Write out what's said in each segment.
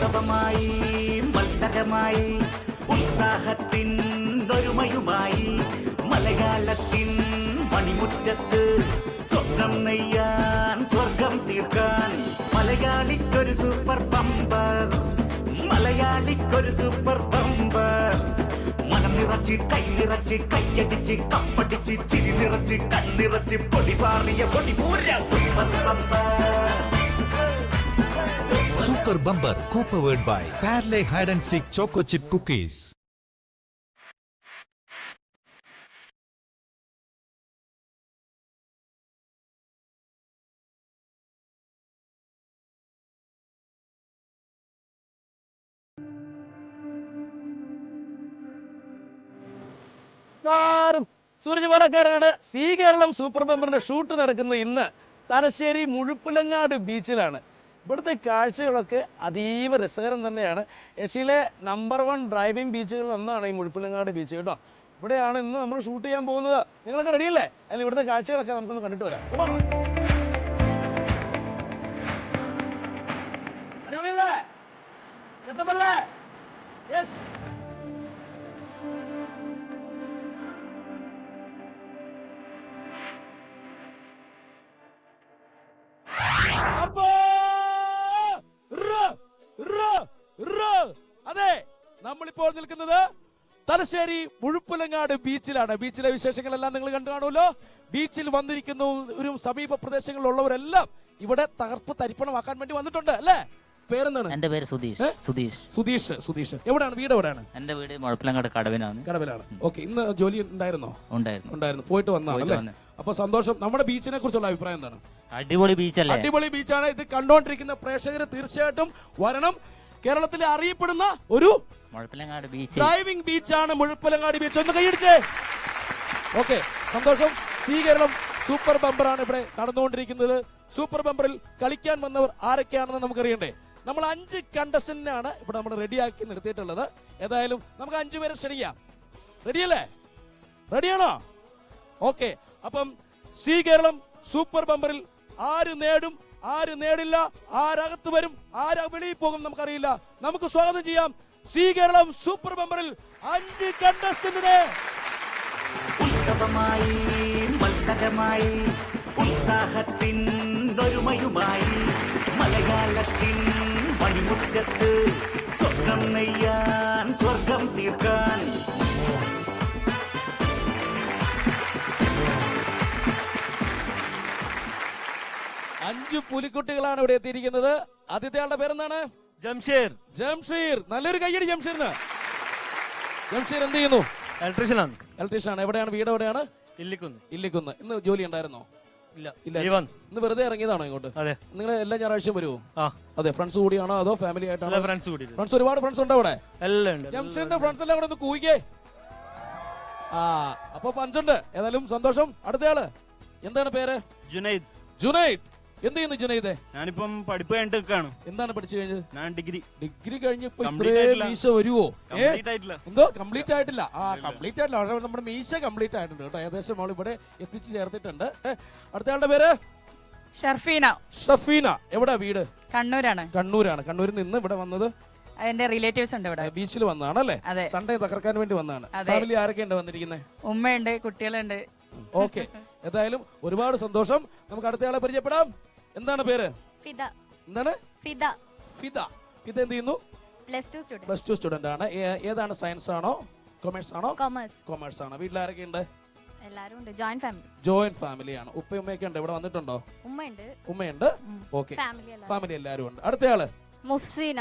ഉത്സവമായി മത്സരമായി ഉത്സാഹത്തിൻ ഒരുമയുമായി മലയാളത്തിൻ മണിമുറ്റത്ത് സ്വപ്നം നെയ്യാൻ സ്വർഗം തീർക്കാൻ മലയാളിക്കൊരു സൂപ്പർ ബമ്പർ മലയാളിക്കൊരു സൂപ്പർ ബമ്പർ മനം നിറച്ച് കൈ നിറച്ച് കൈയടിച്ച് കപ്പടിച്ച് ചിരി നിറച്ച് കണ്ണിറച്ച് പൊടിപാറിയ പൊടിപൂര super bumper. Super Bumper co-powered by Parle Hide and Seek Choco Chip Cookies. Suraj പാലക്കാടാണ്. സി കേരളം സൂപ്പർ ബമ്പറിന്റെ ഷൂട്ട് നടക്കുന്ന ഇന്ന് തലശ്ശേരി മുഴുപ്പിലങ്ങാട് ബീച്ചിലാണ്. ഇവിടുത്തെ കാഴ്ചകളൊക്കെ അതീവ രസകരം തന്നെയാണ്. ഏഷ്യയിലെ നമ്പർ 1 ഡ്രൈവിംഗ് ബീച്ചുകളിൽ ഒന്നാണ് ഈ മുഴുപ്പിലങ്ങാട് ബീച്ച് കേട്ടോ. ഇവിടെയാണ് ഇന്ന് നമ്മൾ ഷൂട്ട് ചെയ്യാൻ പോകുന്നത്. നിങ്ങളൊക്കെ റെഡിയല്ലേ? അതിൽ ഇവിടുത്തെ കാഴ്ചകളൊക്കെ നമുക്കൊന്ന് കണ്ടിട്ട് വരാം. അതെ, നമ്മളിപ്പോൾ നിൽക്കുന്നത് തലശ്ശേരി മുഴുപ്പിലങ്ങാട് ബീച്ചിലാണ്. ബീച്ചിലെ വിശേഷങ്ങളെല്ലാം നിങ്ങൾ കണ്ടു കാണുമല്ലോ. ബീച്ചിൽ വന്നിരിക്കുന്ന ഒരു സമീപ പ്രദേശങ്ങളിലുള്ളവരെല്ലാം ഇവിടെ തകർപ്പ് തരിപ്പണമാക്കാൻ വേണ്ടി വന്നിട്ടുണ്ട് അല്ലേ? പേരെന്താണ്? എന്റെ പേര് സുധീഷ്. സുധീഷ് എവിടെയാണ് വീട്? എവിടെയാണ്? എന്റെ വീട് മുഴപ്പിലങ്ങാട് കടവിലാണ്. ഓക്കെ, ഇന്ന് ജോലി ഉണ്ടായിരുന്നോ? ഉണ്ടായിരുന്നു. പോയിട്ട് വന്നാണല്ലേ? അപ്പൊ സന്തോഷം. നമ്മുടെ ബീച്ചിനെ കുറിച്ചുള്ള അഭിപ്രായം എന്താണ്? അടിപൊളി ബീച്ചല്ലേ? അടിപൊളി ബീച്ചാണ്. ഇത് കണ്ടോണ്ടിരിക്കുന്ന പ്രേക്ഷകർ തീർച്ചയായിട്ടും വരണം. കേരളത്തിലെ അറിയപ്പെടുന്ന ഒരു മുഴപ്പിലങ്ങാട് ബീച്ച്, ഡ്രൈവിംഗ് ബീച്ചാണ് മുഴപ്പിലങ്ങാട് ബീച്ച്. ഒന്ന് കൈയടിച്ചേ. ഓക്കെ, സന്തോഷം. സി കേരളം സൂപ്പർ ബമ്പറാണ് ഇവിടെ നടന്നുകൊണ്ടിരിക്കുന്നത്. സൂപ്പർ ബമ്പറിൽ കളിക്കാൻ വന്നവർ ആരൊക്കെയാണെന്ന് നമുക്കറിയണ്ടേ? നമ്മൾ 5 കണ്ടസ്റ്റന്റിനാണ് ഇവിടെ നമ്മൾ റെഡിയാക്കി നിർത്തിയിട്ടുള്ളത്. ഏതായാലും നമുക്ക് 5 പേരെ ക്ഷണിക്കാം. റെഡിയല്ലേ? റെഡിയാണോ? ഓക്കെ, അപ്പം സി കേരളം സൂപ്പർ ബമ്പറിൽ ആര് നേടും, ആര് നേടില്ല, ആരകത്ത് വരും, ആര് വെളിയിൽ പോകും നമുക്കറിയില്ല. നമുക്ക് സ്വാഗതം ചെയ്യാം സി കേരളം സൂപ്പർ ബമ്പറിൽ 5 കണ്ടസ്റ്റന്റിനെ. ഉത്സവമായി മത്സരമായി ഉത്സാഹത്തിൻ ഒരുമയുമായി മലയാളത്തിൻ മണിമുറ്റത്ത് സ്വപ്നം നെയ്യാൻ സ്വർഗം തീർക്കാൻ 5 പുലിക്കുട്ടികളാണ് ഇവിടെ എത്തിയിരിക്കുന്നത്. ആദ്യത്തെ ആളുടെ പേരെന്താണ്? ജംഷീർ. നല്ലൊരു കയ്യടി ജംഷീറിന്. ജംഷീർ എന്ത് ചെയ്യുന്നു? ഇലക്ട്രീഷ്യൻ ആണ്. എവിടെയാണ് വീട്? എവിടെയാണ്? ഇല്ലിക്കുന്ന്. ഇന്ന് ജോലി ഉണ്ടായിരുന്നോ? ഇല്ല. ഇന്ന് വെറുതെ ഇറങ്ങിയതാണോ ഇങ്ങോട്ട്? നിങ്ങൾ എല്ലാ ഞായറാഴ്ചയും വരുമോ? അതെ. ഫ്രണ്ട്സ് കൂടിയാണോ അതോ ഫാമിലി ആയിട്ടാണോ? ഫ്രണ്ട്സ്. ഒരുപാട് ഫ്രണ്ട്സ് ഉണ്ടോ അവിടെ? ജംഷീറിന്റെ ഫ്രണ്ട്സ് എല്ലാം കൂടെ ഒന്ന് കൂയിക്കേ. അപ്പൊ പഞ്ചുണ്ട്. ഏതായാലും സന്തോഷം. അടുത്തയാള് എന്താണ് പേര്? ജുനൈദ്. എന്ത് ചെയ്യുന്നു ജുനൈദ്? ഞാനിപ്പം പഠിപ്പ് കഴിഞ്ഞിട്ട് നിൽക്കാണ്. എന്താണ് പഠിച്ചു കഴിഞ്ഞത്? ഞാൻ ഡിഗ്രി കഴിഞ്ഞപ്പോ മീശ വരുവോ? എന്തോ കംപ്ലീറ്റ് ആയിട്ടില്ല. കംപ്ലീറ്റ് ആയിട്ടില്ല. പക്ഷെ നമ്മുടെ മീശ കംപ്ലീറ്റ് ആയിട്ടുണ്ട് കേട്ടോ. ഏകദേശം നമ്മൾ ഇവിടെ എത്തിച്ചു ചേർത്തിട്ടുണ്ട്. അടുത്തയാളുടെ പേര് ഷഫീന. എവിടാ വീട്? കണ്ണൂരാണ്. കണ്ണൂരിൽ നിന്ന് ഇവിടെ വന്നത്? എന്റെ റിലേറ്റീവ്സ് ഉണ്ട് ഇവിടെ. ബീച്ചിൽ വന്നതാണല്ലേ? സൺഡേ തകർക്കാൻ വേണ്ടി വന്നതാണ്. ഫാമിലി ആരൊക്കെയുണ്ട് വന്നിരിക്കുന്നത്? ഉമ്മയുണ്ട്, കുട്ടികളുണ്ട്. ഓക്കെ, ഏതായാലും ഒരുപാട് സന്തോഷം. നമുക്ക് അടുത്തയാളെ പരിചയപ്പെടാം. എന്താണ് പേര്? എന്താണ്? ഫിദ. എന്ത് ചെയ്യുന്നു? പ്ലസ് ടു സ്റ്റുഡന്റ് ആണ്. ഏതാണ്? സയൻസ് ആണോ കൊമേഴ്സ് ആണോ? കൊമേഴ്സ് ആണ്. വീട്ടിൽ ആരൊക്കെ ഉണ്ട്? എല്ലാരും ഉണ്ട്. ജോയിന്റ് ഫാമിലിയാണ്. ഉപ്പയൊക്കെ ഉണ്ട്? ഇവിടെ വന്നിട്ടുണ്ടോ? ഉമ്മയുണ്ട്. ഓക്കെ, ഫാമിലി എല്ലാരും ഉണ്ട്. അടുത്തയാള് മുഫ്സീന.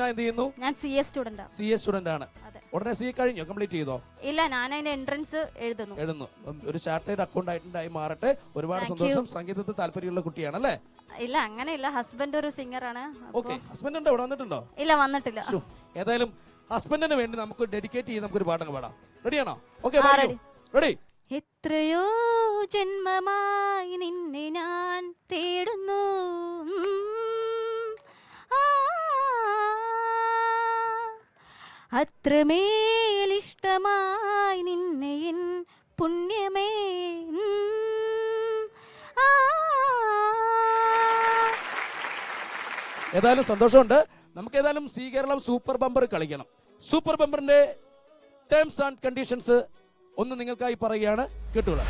എന്ത് ചെയ്യുന്നു? ഞാൻ CS സ്റ്റുഡന്റ് ആണ്. ഉടനെ സി കഴിഞ്ഞോ? കംപ്ലീറ്റ് ചെയ്തോ? ഇല്ല, ഞാൻ അതിന്റെ എൻട്രൻസ് എഴുതുന്നു. ഒരു ചാർട്ടേഡ് അക്കൗണ്ടന്റ് ആയി മാറട്ടെ. ഒരുപാട് സന്തോഷം. സംഗീതത്തിൽ താല്പര്യമുള്ള കുട്ടിയാണല്ലേ? ഇല്ല, അങ്ങനെയില്ല. ഹസ്ബൻഡ് ഒരു സിംഗർ ആണ്. ഓക്കെ, ഹസ്ബൻഡ് ഉണ്ടോ? ഇവിടെ വന്നിട്ടുണ്ടോ? ഇല്ല, വന്നിട്ടില്ല. ഏതായാലും ഹസ്ബൻഡിന് വേണ്ടി നമുക്ക് ഡെഡിക്കേറ്റ് ചെയ്ത് നമുക്കൊരു പാട്ടങ്ങ് പാടാം. റെഡിയാണോ? Okay, ready. എത്രയോ ജന്മമായി നിന്നെ ഞാൻ തേടുന്നു, അത്രമേലിഷ്ടമായി നിന്നെ എൻ പുണ്യമേ. ഏതായാലും സന്തോഷമുണ്ട്. നമുക്ക് ഏതായാലും സി കേരളം സൂപ്പർ ബമ്പർ കളിക്കണം. സൂപ്പർ ബമ്പറിന്റെ ടേംസ് ആൻഡ് കണ്ടീഷൻസ് ഒന്ന് നിങ്ങൾക്കായി പറയുകയാണ്, കേട്ടുകൊള്ളാം.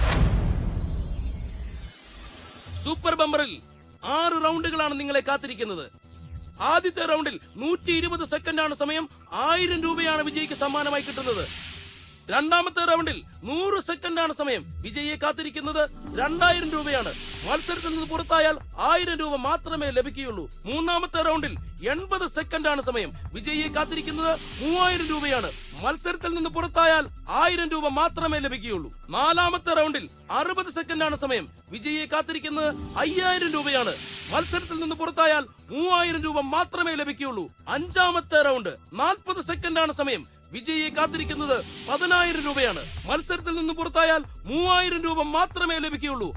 സൂപ്പർ ബമ്പറിൽ 6 റൗണ്ടുകളാണ് നിങ്ങളെ കാത്തിരിക്കുന്നത്. ആദ്യത്തെ റൗണ്ടിൽ 120 സെക്കൻഡാണ് സമയം. 1000 രൂപയാണ് വിജയിക്ക് സമ്മാനമായി കിട്ടുന്നത്. രണ്ടാമത്തെ റൗണ്ടിൽ 100 സെക്കൻഡാണ് സമയം. വിജയിയെ കാത്തിരിക്കുന്നത് 2000 രൂപയാണ്. മത്സരത്തിൽ നിന്ന് പുറത്തായാൽ 1000 രൂപ മാത്രമേ ലഭിക്കുകയുള്ളൂ. മൂന്നാമത്തെ റൗണ്ടിൽ 80 സെക്കൻഡാണ് സമയം. വിജയിയെ കാത്തിരിക്കുന്നത് 3000 രൂപയാണ്. മത്സരത്തിൽ നിന്ന് പുറത്തായാൽ 1000 രൂപ മാത്രമേ ലഭിക്കുകയുള്ളൂ. നാലാമത്തെ റൗണ്ടിൽ 60 സെക്കൻഡാണ് സമയം. വിജയിയെ കാത്തിരിക്കുന്നത് 5000 രൂപയാണ്. മത്സരത്തിൽ നിന്ന് പുറത്തായാൽ 3000 രൂപ മാത്രമേ ലഭിക്കുകയുള്ളൂ. അഞ്ചാമത്തെ റൗണ്ട് 40 സെക്കൻഡാണ് സമയം. വിജയിയെ കാത്തിരിക്കുന്നത് 10000 രൂപയാണ്. മത്സരത്തിൽ നിന്ന് പുറത്തായാൽ 3000 രൂപ മാത്രമേ ലഭിക്കുകയുള്ളൂ.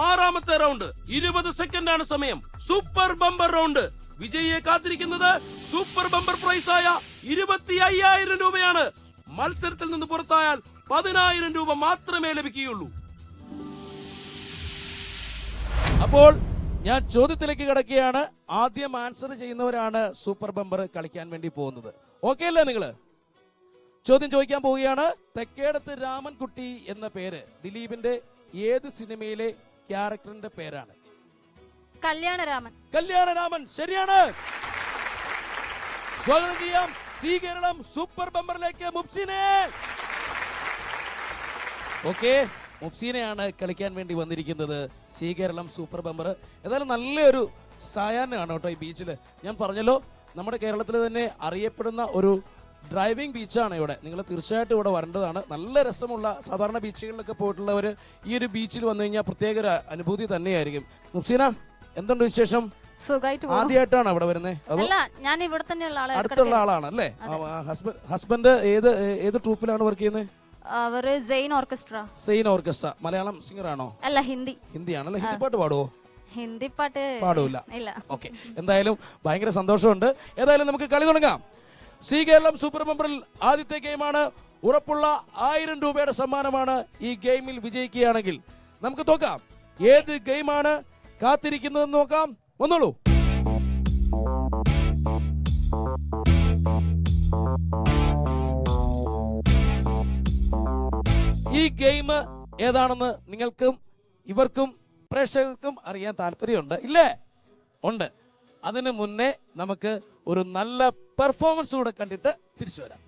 ആറാമത്തെ റൗണ്ട് 20 സെക്കൻഡാണ് സമയം. Super bumper round. വിജയിയെ കാത്തിരിക്കുന്നത് സൂപ്പർ ബമ്പർ പ്രൈസായ 25000 രൂപയാണ്. മത്സരത്തിൽ നിന്ന് പുറത്തായാൽ 10000 രൂപ മാത്രമേ ലഭിക്കുകയുള്ളൂ. അപ്പോൾ ഞാൻ ചോദ്യത്തിലേക്ക് കിടക്കുകയാണ്. ആദ്യം ആൻസർ ചെയ്യുന്നവരാണ് സൂപ്പർ ബമ്പർ കളിക്കാൻ വേണ്ടി പോകുന്നത്. ഓക്കെ അല്ലേ നിങ്ങള്? ചോദ്യം ചോദിക്കാൻ പോവുകയാണ്. തെക്കേടത്ത് രാമൻകുട്ടി എന്ന പേര് ദിലീപിന്റെ ഏത് സിനിമയിലെ ക്യാരക്ടറിന്റെ പേരാണ്? കല്യാണരാമൻ. കല്യാണരാമൻ ശരിയാണ്. സ്വാഗതം ചെയ്യാം സി കേരളം സൂപ്പർ ബമ്പറിലേക്ക് മുഫ്സിനെ. ഓക്കെ, മുഫ്സിനെയാണ് കളിക്കാൻ വേണ്ടി വന്നിരിക്കുന്നത് സി കേരളം സൂപ്പർ ബമ്പർ. ഏതായാലും നല്ലൊരു സായാഹ്നമാണ് കേട്ടോ ഈ ബീച്ചിൽ. ഞാൻ പറഞ്ഞല്ലോ, നമ്മുടെ കേരളത്തിൽ തന്നെ അറിയപ്പെടുന്ന ഒരു ഡ്രൈവിംഗ് ബീച്ചാണ് ഇവിടെ. നിങ്ങൾ തീർച്ചയായിട്ടും ഇവിടെ വരേണ്ടതാണ്. നല്ല രസമുള്ള, സാധാരണ ബീച്ചുകളിലൊക്കെ പോയിട്ടുള്ളവർ ഈ ഒരു ബീച്ചിൽ വന്നു കഴിഞ്ഞാൽ പ്രത്യേക ഒരു അനുഭൂതി തന്നെയായിരിക്കും. മുഫ്സീന, എന്തുണ്ട് വിശേഷം? സുഖമായിട്ട് ആദ്യമായിട്ടാണ് ഇവിടെ വരുന്നത്? അതോ ഞാൻ ഇവിടെ തന്നെയുള്ള ആളാണ്. അടുത്തുള്ള ആളാണ് അല്ലേ? ഹസ്ബൻഡ് ഏത് ട്രൂപ്പിലാണ് വർക്ക് ചെയ്യുന്നത്? അവര് സെയിൻ ഓർക്കസ്ട്ര. സെയിൻ ഓർക്കസ്ട്ര. മലയാളം സിംഗർ ആണോ? അല്ല, ഹിന്ദി. ഹിന്ദിയാണല്ലേ? ഹിന്ദി പാട്ട് പാടുവോ? ഹിന്ദി പാട്ട് പാടൂല. ഇല്ല. ഓക്കെ, എന്തായാലും ഭയങ്കര സന്തോഷമുണ്ട്. ഏതായാലും നമുക്ക് കളി തുടങ്ങാം. സി കേരളം സൂപ്പർ ബമ്പറിൽ ആദ്യത്തെ ഗെയിമാണ്. ഉറപ്പുള്ള 1000 രൂപയുടെ സമ്മാനമാണ് ഈ ഗെയിമിൽ വിജയിക്കുകയാണെങ്കിൽ. നമുക്ക് നോക്കാം ഏത് ഗെയിമാണ് കാത്തിരിക്കുന്നതെന്ന് നോക്കാം. വന്നോളൂ. ഈ ഗെയിം ഏതാണെന്ന് നിങ്ങൾക്കും ഇവർക്കും പ്രേക്ഷകർക്കും അറിയാൻ താല്പര്യമുണ്ട് ഇല്ലേ? ഉണ്ട്. അതിനു മുന്നേ നമുക്ക് ഒരു നല്ല പെർഫോമൻസ് കൂടെ കണ്ടിട്ട് തിരിച്ചു വരാം.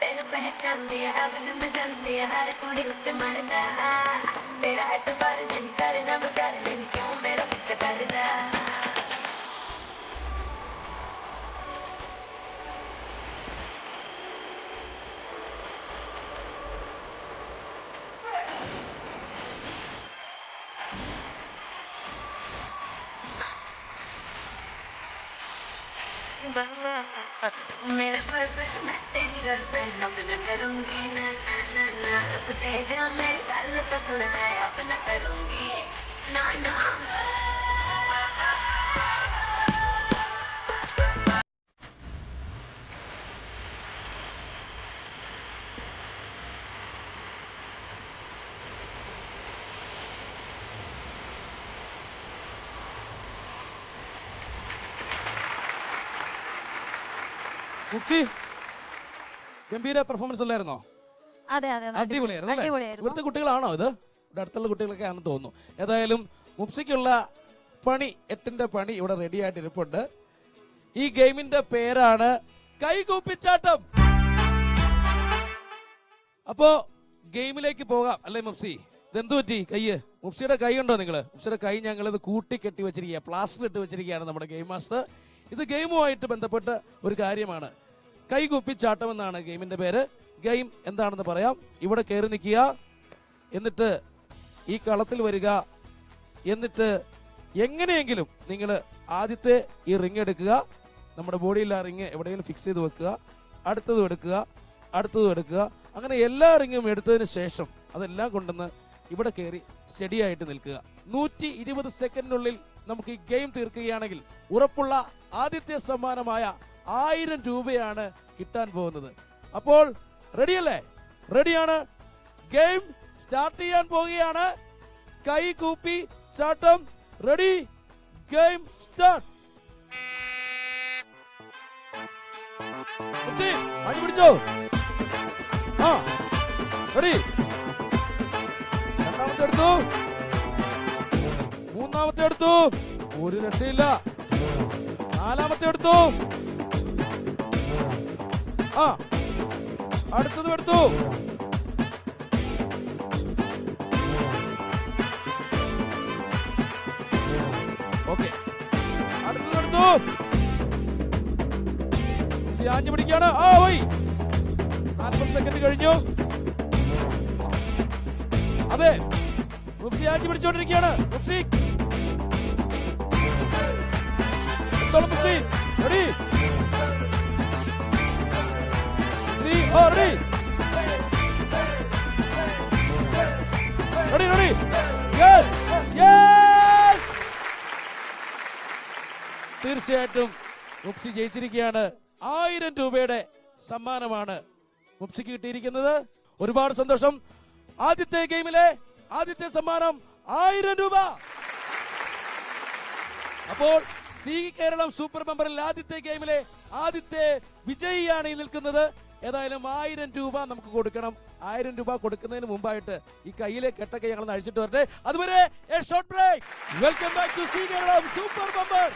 तेरे पहचान दिया अब तुम जान दिया हर कोई उत्ते मरना तेरा एतबार नहीं करना बेकार नहीं क्यों मेरा पीछा करना दूंगा मेरे बॉयफ्रेंड मैं तेरी गर्लफ्रेंड अपना करूंगी ना ना ना ना तुझे जो मेरे गल पकड़ना है अपना करूंगी ना ना മുക്സി ഗംഭീര പെർഫോമൻസ് അല്ലായിരുന്നോ? അതെ അതെ അതെ. അടിപൊളിയായിരുന്നു അല്ലേ? അടിപൊളിയായിരുന്നു. ഇവിടുത്തെ കുട്ടികളാണോ ഇത്? ഇവിടെ അടുത്തുള്ള കുട്ടികളൊക്കെ ആണെന്ന് തോന്നുന്നു. ഏതായാലും മുക്സിക്കുള്ള പണി 8ന്റെ പണി ഇവിടെ റെഡി ആയിട്ട് ഇരിപ്പുണ്ട്. ഈ ഗെയിമിന്റെ പേരാണ് കൈകൂപ്പിച്ചാട്ടം. അപ്പോ ഗെയിമിലേക്ക് പോകാം അല്ലേ മുപ്സി? ഇതെന്തു പറ്റി കയ്യ്? മുപ്സിയുടെ കൈ ഉണ്ടോ നിങ്ങള്? മുപ്സിയുടെ കൈ ഞങ്ങൾ ഇത് കൂട്ടിക്കെട്ടി വെച്ചിരിക്കുക, പ്ലാസ്റ്റർ ഇട്ട് വെച്ചിരിക്കുകയാണ് നമ്മുടെ ഗെയിം മാസ്റ്റർ. ഇത് ഗെയിമുമായിട്ട് ബന്ധപ്പെട്ട ഒരു കാര്യമാണ്. കൈകൂപ്പിച്ചാട്ടം എന്നാണ് ഗെയിമിന്റെ പേര്. ഗെയിം എന്താണെന്ന് പറയാം. ഇവിടെ കയറി നിൽക്കുക, എന്നിട്ട് ഈ കളത്തിൽ വരിക, എന്നിട്ട് എങ്ങനെയെങ്കിലും നിങ്ങൾ ആദ്യത്തെ ഈ റിങ് എടുക്കുക, നമ്മുടെ ബോഡിയിൽ ആ റിങ് എവിടെയെങ്കിലും ഫിക്സ് ചെയ്ത് വെക്കുക, അടുത്തതും എടുക്കുക, അടുത്തതും എടുക്കുക, അങ്ങനെ എല്ലാ റിങ്ങും എടുത്തതിന് ശേഷം അതെല്ലാം കൊണ്ടുവന്ന് ഇവിടെ കയറി സ്റ്റഡി ആയിട്ട് നിൽക്കുക. 120 സെക്കൻഡിനുള്ളിൽ നമുക്ക് ഈ ഗെയിം തീർക്കുകയാണെങ്കിൽ ഉറപ്പുള്ള ആദ്യത്തെ സമ്മാനമായ 1000 രൂപയാണ് കിട്ടാൻ പോകുന്നത്. അപ്പോൾ റെഡിയല്ലേ? റെഡിയാണ്. ഗെയിം സ്റ്റാർട്ട് ചെയ്യാൻ പോവുകയാണ്. കൈ കൂപ്പി ചാട്ടം. Ready, game start. അടി പിടിച്ചോ. ആ റെഡി. രണ്ടാമത്തെ എടുത്തു, മൂന്നാമത്തെ എടുത്തു, ഒരു രക്ഷയില്ല. നാലാമത്തെ എടുത്തു, ആ അടുത്തത് എടുത്തു. ഓക്കെ, അടുത്തത് എടുത്തു. ആഞ്ഞു പിടിക്കാണ്. ആ പോയി. 40 സെക്കൻഡ് കഴിഞ്ഞു. അതെ, മുപ്സി ആഞ്ഞു പിടിച്ചോണ്ടിരിക്കുകയാണ്. മുപ്സി മുപ്സി റെഡി. മുപ്സി oh ready. Ready ready. Yes yes. തീർച്ചയായിട്ടും മുപ്സി ജയിച്ചിരിക്കുകയാണ്. 1000 രൂപയുടെ സമ്മാനമാണ് മുപ്സിക്ക് കിട്ടിയിരിക്കുന്നത്. ഒരുപാട് സന്തോഷം. ആദ്യത്തെ ഗെയിമിലെ ആദ്യത്തെ സമ്മാനം 1000 രൂപ. അപ്പോൾ സി കേരളം സൂപ്പർ ബമ്പറിൽ ആദ്യത്തെ ഗെയിമിലെ ആദ്യത്തെ വിജയിയാണ് ഈ നിൽക്കുന്നത്. ഏതായാലും 1000 രൂപ നമുക്ക് കൊടുക്കണം. 1000 രൂപ കൊടുക്കുന്നതിന് മുമ്പായിട്ട് ഈ കയ്യിലെ കെട്ടൊക്കെ ഞങ്ങൾ അഴിച്ചിട്ട് വരട്ടെ. അതുവരെ a short break. Welcome back to C Keralam super bumper.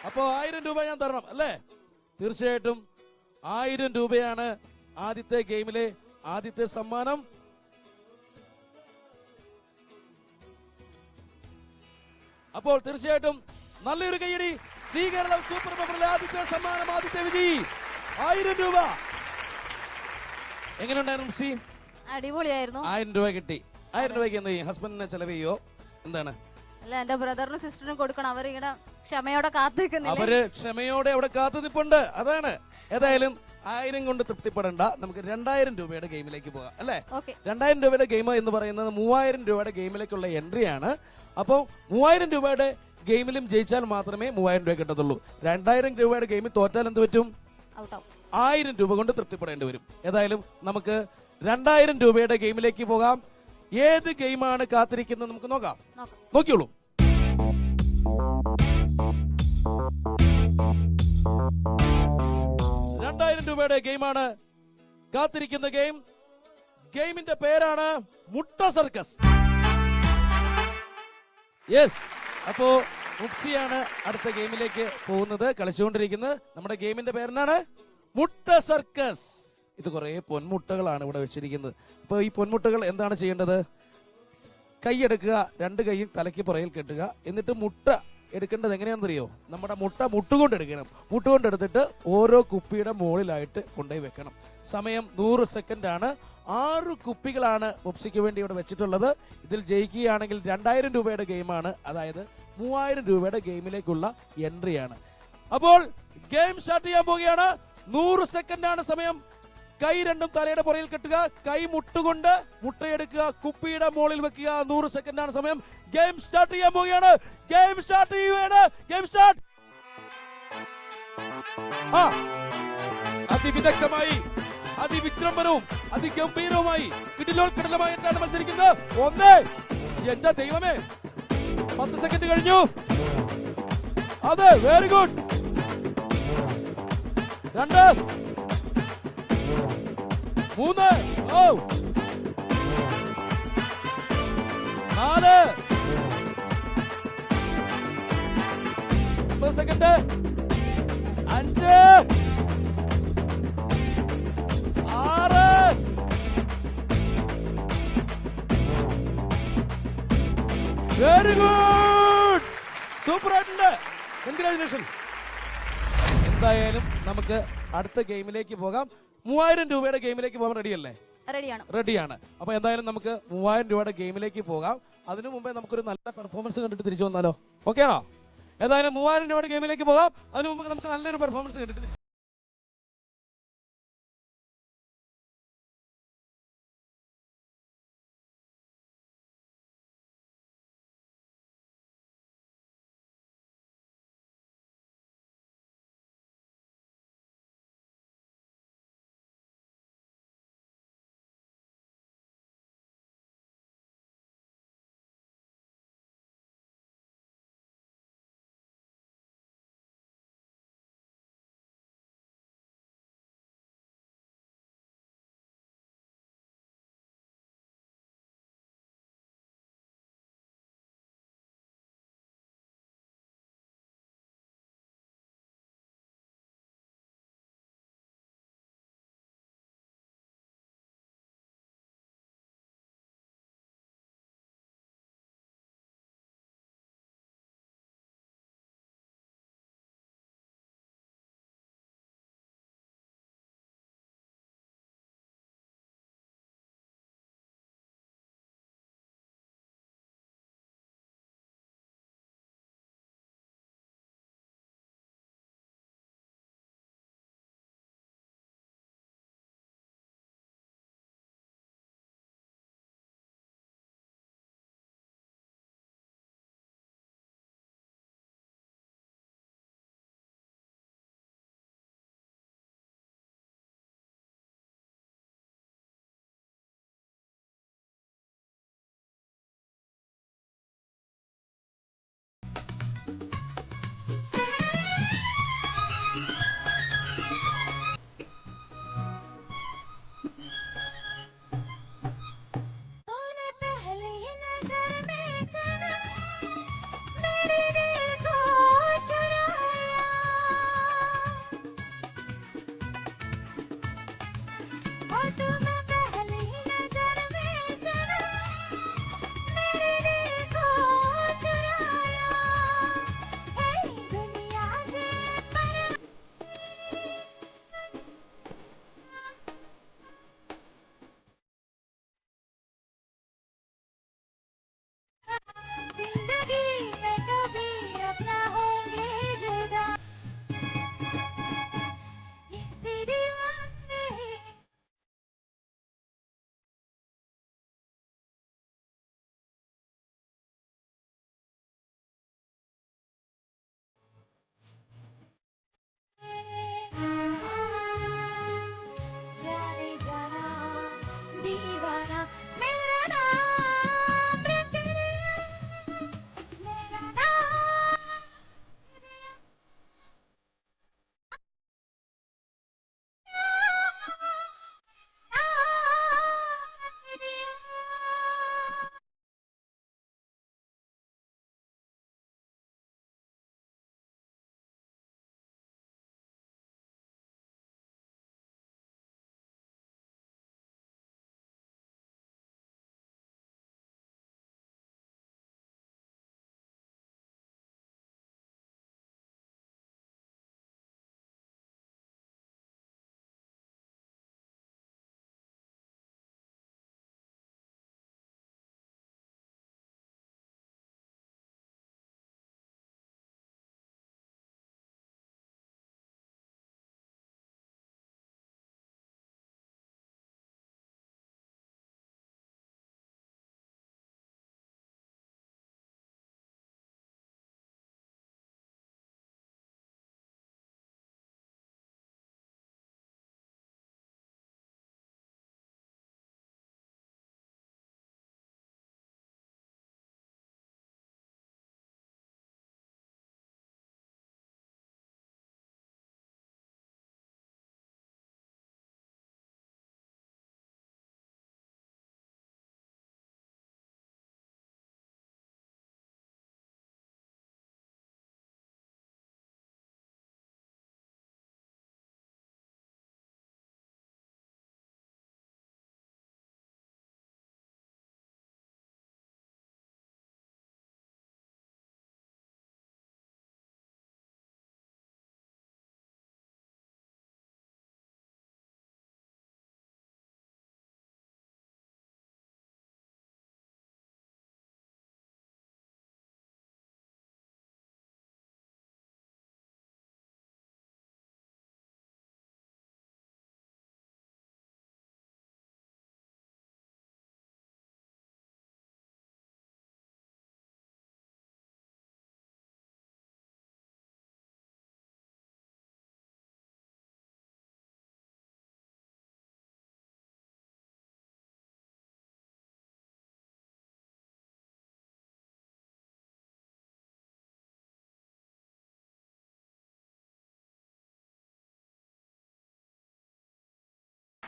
അപ്പോ 1000 രൂപ ഞാൻ തരണം അല്ലേ? തീർച്ചയായിട്ടും 1000 രൂപയാണ് ആദ്യത്തെ ഗെയിമിലെ ആദ്യത്തെ സമ്മാനം. അപ്പോൾ തീർച്ചയായിട്ടും നല്ലൊരു കൈയടി. സി കേരളം സൂപ്പർ ബമ്പറിലെ ആദ്യത്തെ സമ്മാനം, ആദ്യത്തെ വിജയി 1000 രൂപ. എങ്ങനെയുണ്ടായിരുന്നു സി? അടിപൊളിയായിരുന്നു. 1000 രൂപ കിട്ടി. 1000 രൂപയ്ക്ക് എന്ത് ചെയ്യും? ഹസ്ബൻഡിനെ ചെലവ് ചെയ്യോ? എന്താണ്? അല്ല, എന്റെ ബ്രദറിനും സിസ്റ്ററിനും കൊടുക്കണം. അവർ ഇങ്ങനെ ക്ഷമയോടെ കാത്തിരിക്കുന്നില്ല. അവര് ക്ഷമയോടെ അവിടെ കാത്തു നിൽപ്പുണ്ട്. അതാണ്. ഏതായാലും 1000 കൊണ്ട് തൃപ്തിപ്പെടണ്ട. നമുക്ക് 2000 രൂപയുടെ ഗെയിമിലേക്ക് പോകാം അല്ലേ? 2000 രൂപയുടെ ഗെയിം എന്ന് പറയുന്നത് 3000 രൂപയുടെ ഗെയിമിലേക്കുള്ള എൻട്രി ആണ്. അപ്പോൾ 3000 രൂപയുടെ ഗെയിമിലും ജയിച്ചാൽ മാത്രമേ 3000 രൂപ കിട്ടത്തുള്ളൂ. 2000 രൂപയുടെ ഗെയിമിൽ തോറ്റാൽ എന്ത് പറ്റും? 1000 രൂപ കൊണ്ട് തൃപ്തിപ്പെടേണ്ടി വരും. ഏതായാലും നമുക്ക് 2000 രൂപയുടെ ഗെയിമിലേക്ക് പോകാം. ഏത് ഗെയിമാണ് കാത്തിരിക്കുന്നത് നമുക്ക് നോക്കാം. നോക്കിയോളൂ. രൂപയുടെ ഗെയിമാണ് കാത്തിരിക്കുന്ന ഗെയിം. ഗെയിമിന്റെ പേരാണ് മുട്ട സർക്കസ്. യെസ്, അപ്പോ മുപ്സിയാണ് അടുത്ത ഗെയിമിലേക്ക് പോകുന്നത്, കളിച്ചുകൊണ്ടിരിക്കുന്നത്. നമ്മുടെ ഗെയിമിന്റെ പേരെന്നാണ് മുട്ട സർക്കസ്. ഇത് കുറെ പൊന്മുട്ടകളാണ് ഇവിടെ വെച്ചിരിക്കുന്നത്. അപ്പോൾ ഈ പൊന്മുട്ടകൾ എന്താണ് ചെയ്യേണ്ടത്? കൈയെടുക്കുക, 2 കൈയും തലയ്ക്ക് പുറകിൽ കെട്ടുക. എന്നിട്ട് മുട്ട എടുക്കേണ്ടത് എങ്ങനെയാണെന്നറിയോ? നമ്മുടെ മുട്ട മുട്ടുകൊണ്ട് എടുക്കണം. മുട്ടുകൊണ്ട് എടുത്തിട്ട് ഓരോ കുപ്പിയുടെ മുകളിലായിട്ട് കൊണ്ടുപോയി വെക്കണം. സമയം 100 സെക്കൻഡ് ആണ്. 6 കുപ്പികളാണ് മുപ്സിക്ക് വേണ്ടി ഇവിടെ വെച്ചിട്ടുള്ളത്. ഇതിൽ ജയിക്കുകയാണെങ്കിൽ 2000 രൂപയുടെ ഗെയിമാണ്, അതായത് 3000 രൂപയുടെ ഗെയിമിലേക്കുള്ള എൻട്രിയാണ്. അപ്പോൾ ഗെയിം സ്റ്റാർട്ട് ചെയ്യാൻ പോവുകയാണ്. 100 സെക്കൻഡാണ് സമയം. കൈ രണ്ടും തലയുടെ പുറയിൽ കെട്ടുക, കൈ മുട്ടുകൊണ്ട് മുട്ടയെടുക്കുക, കുപ്പിയുടെ മുകളിൽ വെക്കുക. 100 സെക്കൻഡാണ് സമയം. ഗെയിം സ്റ്റാർട്ട് ചെയ്യാൻ പോവുകയാണ്. ഗെയിം സ്റ്റാർട്ട് ചെയ്യുകയാണ്. Game start. അതിവിദഗ്ധമായി, അതിവിക്രമനവും അതിഗംഭീരവുമായി കിടിലോത്കടലമായിട്ടാണ് മത്സരിക്കുന്നത്. 1, എന്റെ ദൈവമേ, 10 സെക്കൻഡ് കഴിഞ്ഞു. അതെ, very good. 2, 3, 4, 30 second. 5, 6, very good, super ആയിട്ടുണ്ട്. കൺഗ്രാജുലേഷൻ. എന്തായാലും നമുക്ക് അടുത്ത ഗെയിമിലേക്ക് പോകാം. 3000 രൂപയുടെ ഗെയിമിലേക്ക് പോകാൻ റെഡിയല്ലേ? റെഡിയാണ്. അപ്പൊ എന്തായാലും നമുക്ക് 3000 രൂപയുടെ ഗെയിമിലേക്ക് പോകാം. അതിനു മുമ്പേ നമുക്കൊരു നല്ല പെർഫോമൻസ് കണ്ടിട്ട് തിരിച്ചു വന്നാലോ? ഓക്കെ ആണോ? എന്തായാലും 3000 രൂപയുടെ ഗെയിമിലേക്ക് പോകാം. അതിനു മുമ്പ് നമുക്ക് നല്ലൊരു പെർഫോമൻസ് കണ്ടിട്ട്